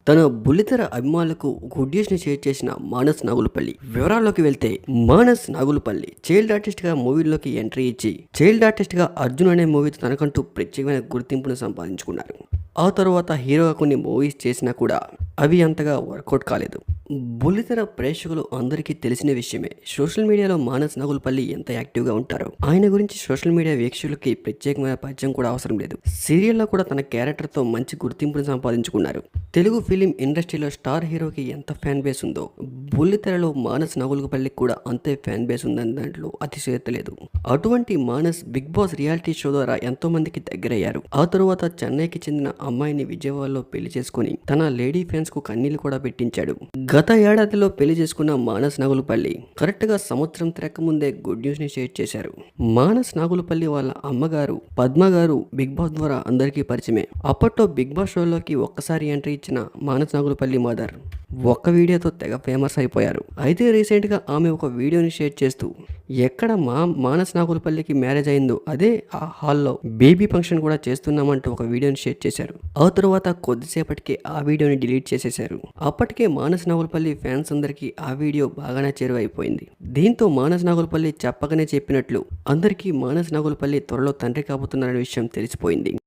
తన బుల్లితెర అభిమానులకు గుడ్ న్యూస్‌ని షేర్ చేసిన మానస్ నాగులుపల్లి. వివరాల్లోకి వెళ్తే మానస్ నాగులుపల్లి చైల్డ్ ఆర్టిస్ట్‌గా మూవీల్లోకి ఎంట్రీ ఇచ్చి చైల్డ్ ఆర్టిస్ట్‌గా 'అర్జున్' అనే మూవీతో తనకంటూ ప్రత్యేకమైన గుర్తింపును సంపాదించుకున్నారు. ఆ తరువాత హీరోగా కొన్ని మూవీస్ చేసినా కూడా అవి అంతగా వర్కౌట్ కాలేదు. బుల్లితెర ప్రేక్షకులు అందరికీ తెలిసిన విషయమే. సోషల్ మీడియాలో మానస్ నాగులుపల్లి ఎంత యాక్టివ్‌గా ఉంటారో ఆయన గురించి సోషల్ మీడియా వీక్షకులకి ప్రత్యేకమైన పరిచయం కూడా అవసరం లేదు. సీరియల్‌లో కూడా తన క్యారెక్టర్‌తో మంచి గుర్తింపును సంపాదించుకున్నారు. తెలుగు ఫిలిం ఇండస్ట్రీలో స్టార్ హీరోకి ఎంత ఫ్యాన్ బేస్ ఉందో బుల్లితెరలో మానస్ నాగులుపల్లికి కూడా అంతే ఫ్యాన్ బేస్ ఉందని దాంట్లో అతిశయోక్తి లేదు. అటువంటి Manas Bigg Boss reality show ద్వారా ఎంతో మందికి దగ్గరయ్యారు. ఆ తరువాత చెన్నైకి చెందిన అమ్మాయిని విజయవాడలో పెళ్లి చేసుకుని తన లేడీ ఫ్యాన్స్ కు కన్నీళ్లు కూడా పెట్టించాడు. గత ఏడాదిలో పెళ్లి చేసుకున్న మానస్ నాగులుపల్లి కరెక్ట్ గా సంవత్సరం తిరక్క ముందే గుడ్ న్యూస్ ని షేర్ చేశారు. మానస్ నాగులుపల్లి వాళ్ళ అమ్మగారు పద్మ గారు బిగ్ బాస్ ద్వారా అందరికీ పరిచయమే. అప్పట్లో బిగ్ బాస్ షోలోకి ఒక్కసారి ఎంట్రీ ఇచ్చిన మానస్ నాగులుపల్లి మదర్ ఒక్క వీడియోతో తెగ ఫేమస్ అయిపోయారు. అయితే రీసెంట్ గా ఆమె ఒక వీడియోని షేర్ చేస్తూ ఎక్కడ మానస్ నాగులుపల్లికి మ్యారేజ్ అయిందో అదే ఆ హాల్లో బేబీ ఫంక్షన్ కూడా చేస్తున్నామంటూ ఒక వీడియోని షేర్ చేశారు. ఆ తరువాత కొద్దిసేపటికే ఆ వీడియోని డిలీట్ చేసేశారు. అప్పటికే మానస్ నాగులుపల్లి ఫ్యాన్స్ అందరికీ ఆ వీడియో బాగానే చేరువైపోయింది. దీంతో మానస్ నాగులుపల్లి చెప్పకనే చెప్పినట్లు అందరికీ మానస్ నాగులుపల్లి త్వరలో తండ్రి కాబోతున్నారనే విషయం తెలిసిపోయింది.